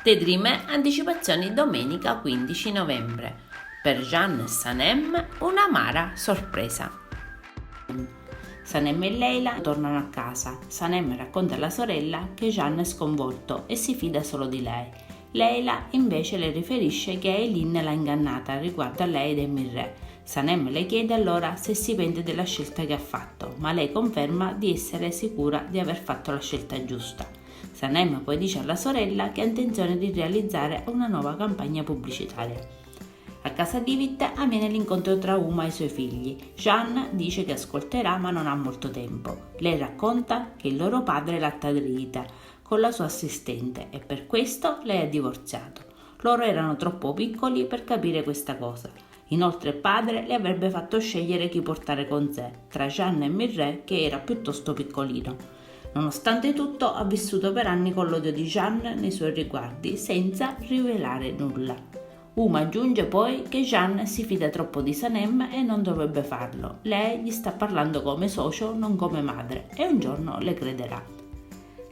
Tetrime anticipazioni domenica 15 novembre. Per Jeanne e Sanem un'amara sorpresa. Sanem e Leila tornano a casa. Sanem racconta alla sorella che Jeanne è sconvolto e si fida solo di lei. Leila invece le riferisce che Eileen l'ha ingannata riguardo a lei ed Emirre. Sanem le chiede allora se si pente della scelta che ha fatto, ma lei conferma di essere sicura di aver fatto la scelta giusta. Sanem poi dice alla sorella che ha intenzione di realizzare una nuova campagna pubblicitaria. A casa di Vit avviene l'incontro tra Uma e i suoi figli. Jeanne dice che ascolterà ma non ha molto tempo. Lei racconta che il loro padre l'ha tradita con la sua assistente e per questo lei ha divorziato. Loro erano troppo piccoli per capire questa cosa. Inoltre il padre le avrebbe fatto scegliere chi portare con sé, tra Jeanne e Mirre che era piuttosto piccolino. Nonostante tutto ha vissuto per anni con l'odio di Jeanne nei suoi riguardi senza rivelare nulla. Uma aggiunge poi che Jeanne si fida troppo di Sanem e non dovrebbe farlo. Lei gli sta parlando come socio, non come madre, e un giorno le crederà.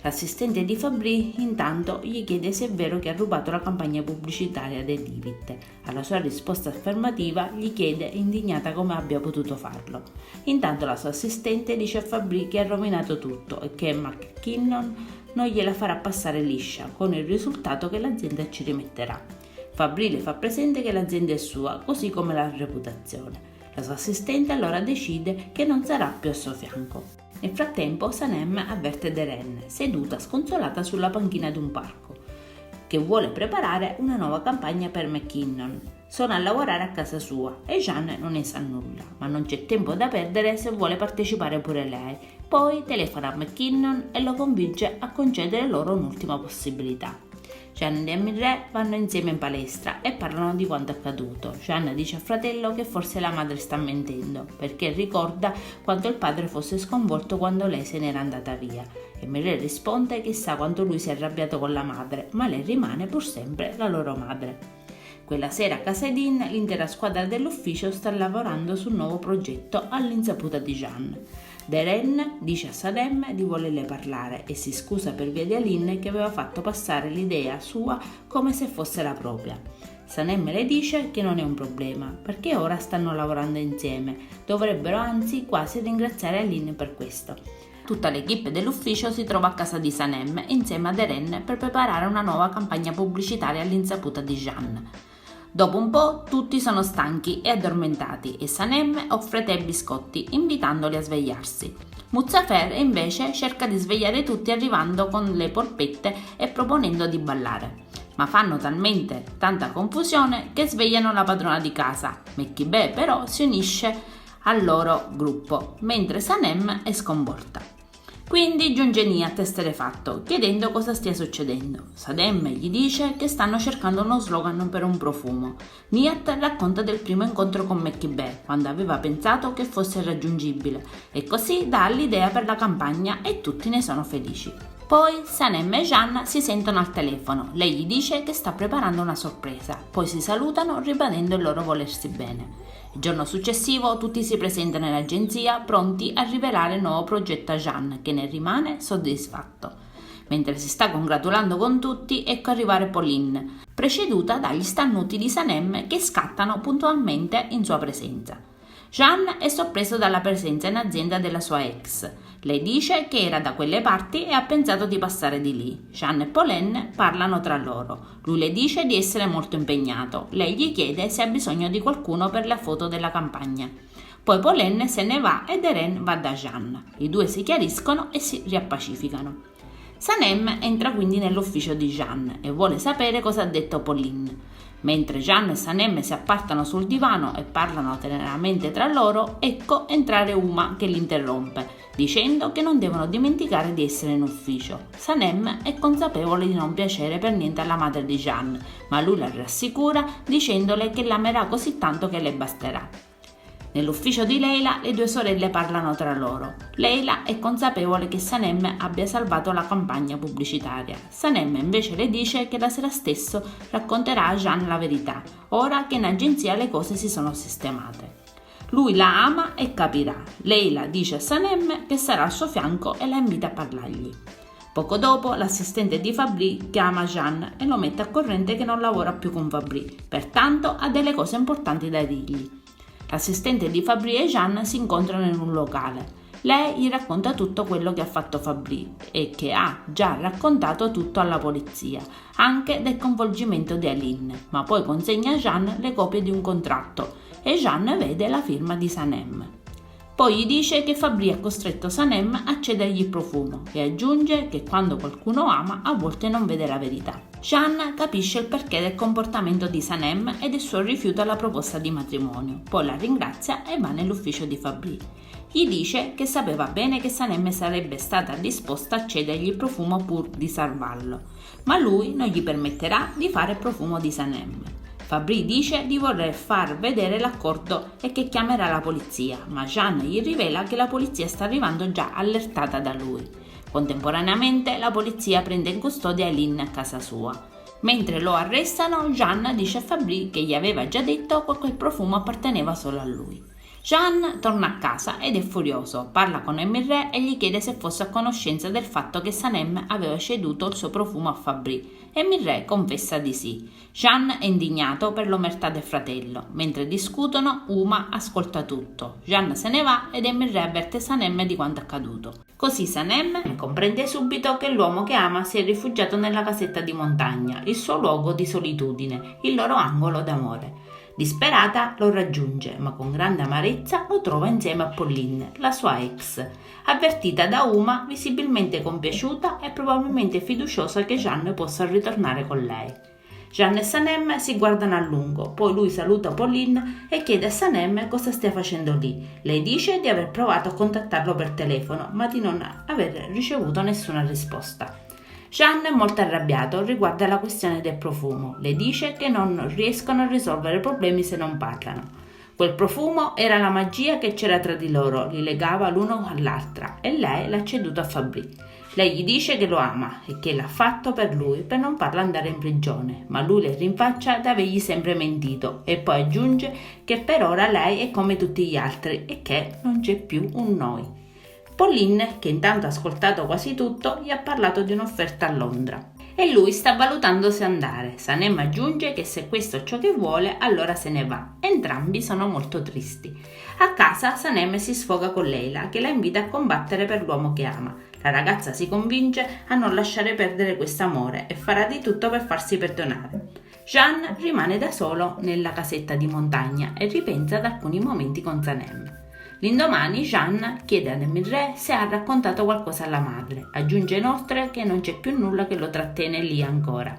L'assistente di Fabri intanto gli chiede se è vero che ha rubato la campagna pubblicitaria dei Divit. Alla sua risposta affermativa gli chiede indignata come abbia potuto farlo. Intanto la sua assistente dice a Fabri che ha rovinato tutto e che McKinnon non gliela farà passare liscia, con il risultato che l'azienda ci rimetterà. Fabri le fa presente che l'azienda è sua, così come la reputazione. La sua assistente allora decide che non sarà più a suo fianco. Nel frattempo Sanem avverte Deren, seduta sconsolata sulla panchina di un parco, che vuole preparare una nuova campagna per McKinnon. Sono a lavorare a casa sua e Jeanne non ne sa nulla, ma non c'è tempo da perdere se vuole partecipare pure lei. Poi telefona a McKinnon e lo convince a concedere loro un'ultima possibilità. Jeanne e Mirre vanno insieme in palestra e parlano di quanto accaduto. Jeanne dice al fratello che forse la madre sta mentendo, perché ricorda quanto il padre fosse sconvolto quando lei se n'era andata via. E Mirre risponde che sa quanto lui si è arrabbiato con la madre, ma lei rimane pur sempre la loro madre. Quella sera a casa Dean l'intera squadra dell'ufficio sta lavorando su un nuovo progetto all'insaputa di Jeanne. Deren dice a Sanem di volerle parlare e si scusa per via di Aline che aveva fatto passare l'idea sua come se fosse la propria. Sanem le dice che non è un problema perché ora stanno lavorando insieme, dovrebbero anzi quasi ringraziare Aline per questo. Tutta l'equipe dell'ufficio si trova a casa di Sanem insieme a Deren per preparare una nuova campagna pubblicitaria all'insaputa di Jeanne. Dopo un po' tutti sono stanchi e addormentati e Sanem offre tè e biscotti invitandoli a svegliarsi. Muzaffer invece cerca di svegliare tutti arrivando con le polpette e proponendo di ballare. Ma fanno talmente tanta confusione che svegliano la padrona di casa. Mekhibe però si unisce al loro gruppo, mentre Sanem è sconvolta. Quindi giunge Nihat esterrefatto, chiedendo cosa stia succedendo. Sanem gli dice che stanno cercando uno slogan per un profumo. Nihat racconta del primo incontro con Mekhibe, quando aveva pensato che fosse raggiungibile, e così dà l'idea per la campagna e tutti ne sono felici. Poi Sanem e Jeanne si sentono al telefono, lei gli dice che sta preparando una sorpresa, poi si salutano ribadendo il loro volersi bene. Il giorno successivo tutti si presentano in agenzia pronti a rivelare il nuovo progetto a Jeanne che ne rimane soddisfatto. Mentre si sta congratulando con tutti ecco arrivare Pauline, preceduta dagli starnuti di Sanem che scattano puntualmente in sua presenza. Jeanne è sorpreso dalla presenza in azienda della sua ex. Lei dice che era da quelle parti e ha pensato di passare di lì. Jeanne e Pauline parlano tra loro. Lui le dice di essere molto impegnato. Lei gli chiede se ha bisogno di qualcuno per la foto della campagna. Poi Pauline se ne va e Deren va da Jeanne. I due si chiariscono e si riappacificano. Sanem entra quindi nell'ufficio di Jeanne e vuole sapere cosa ha detto Pauline. Mentre Jeanne e Sanem si appartano sul divano e parlano teneramente tra loro, ecco entrare Uma che li interrompe, dicendo che non devono dimenticare di essere in ufficio. Sanem è consapevole di non piacere per niente alla madre di Jeanne, ma lui la rassicura dicendole che l'amerà così tanto che le basterà. Nell'ufficio di Leila le due sorelle parlano tra loro. Leila è consapevole che Sanem abbia salvato la campagna pubblicitaria. Sanem invece le dice che la sera stesso racconterà a Jeanne la verità, ora che in agenzia le cose si sono sistemate. Lui la ama e capirà. Leila dice a Sanem che sarà al suo fianco e la invita a parlargli. Poco dopo l'assistente di Fabri chiama Jeanne e lo mette a corrente che non lavora più con Fabri, pertanto ha delle cose importanti da dirgli. L'assistente di Fabri e Jeanne si incontrano in un locale. Lei gli racconta tutto quello che ha fatto Fabri e che ha già raccontato tutto alla polizia, anche del coinvolgimento di Aline, ma poi consegna a Jeanne le copie di un contratto e Jeanne vede la firma di Sanem. Poi gli dice che Fabri ha costretto Sanem a cedergli il profumo e aggiunge che quando qualcuno ama a volte non vede la verità. Jeanne capisce il perché del comportamento di Sanem e del suo rifiuto alla proposta di matrimonio, poi la ringrazia e va nell'ufficio di Fabri. Gli dice che sapeva bene che Sanem sarebbe stata disposta a cedergli il profumo pur di salvarlo, ma lui non gli permetterà di fare il profumo di Sanem. Fabri dice di voler far vedere l'accordo e che chiamerà la polizia, ma Jeanne gli rivela che la polizia sta arrivando già allertata da lui. Contemporaneamente la polizia prende in custodia Aline a casa sua. Mentre lo arrestano, Jeanne dice a Fabri che gli aveva già detto che quel profumo apparteneva solo a lui. Jeanne torna a casa ed è furioso, parla con Emirè e gli chiede se fosse a conoscenza del fatto che Sanem aveva ceduto il suo profumo a Fabri. Emirè confessa di sì. Jeanne è indignato per l'omertà del fratello. Mentre discutono, Uma ascolta tutto. Jeanne se ne va ed Emirè avverte Sanem di quanto accaduto. Così Sanem comprende subito che l'uomo che ama si è rifugiato nella casetta di montagna, il suo luogo di solitudine, il loro angolo d'amore. Disperata lo raggiunge, ma con grande amarezza lo trova insieme a Pauline, la sua ex, avvertita da Uma, visibilmente compiaciuta e probabilmente fiduciosa che Jeanne possa ritornare con lei. Jeanne e Sanem si guardano a lungo, poi lui saluta Pauline e chiede a Sanem cosa stia facendo lì. Lei dice di aver provato a contattarlo per telefono, ma di non aver ricevuto nessuna risposta. Jeanne è molto arrabbiato riguardo alla questione del profumo. Le dice che non riescono a risolvere problemi se non parlano. Quel profumo era la magia che c'era tra di loro, li legava l'uno all'altra e lei l'ha ceduto a Fabri. Lei gli dice che lo ama e che l'ha fatto per lui per non farlo andare in prigione, ma lui le rinfaccia di avergli sempre mentito e poi aggiunge che per ora lei è come tutti gli altri e che non c'è più un noi. Pauline, che intanto ha ascoltato quasi tutto, gli ha parlato di un'offerta a Londra e lui sta valutando se andare. Sanem aggiunge che se questo è ciò che vuole, allora se ne va. Entrambi sono molto tristi. A casa Sanem si sfoga con Leila, che la invita a combattere per l'uomo che ama. La ragazza si convince a non lasciare perdere questo amore e farà di tutto per farsi perdonare. Jeanne rimane da solo nella casetta di montagna e ripensa ad alcuni momenti con Sanem. L'indomani Jeanne chiede ad Emirè se ha raccontato qualcosa alla madre. Aggiunge inoltre che non c'è più nulla che lo trattiene lì ancora.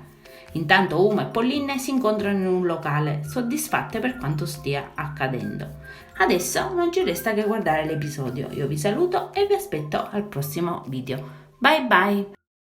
Intanto Uma e Pauline si incontrano in un locale, soddisfatte per quanto stia accadendo. Adesso non ci resta che guardare l'episodio. Io vi saluto e vi aspetto al prossimo video. Bye bye!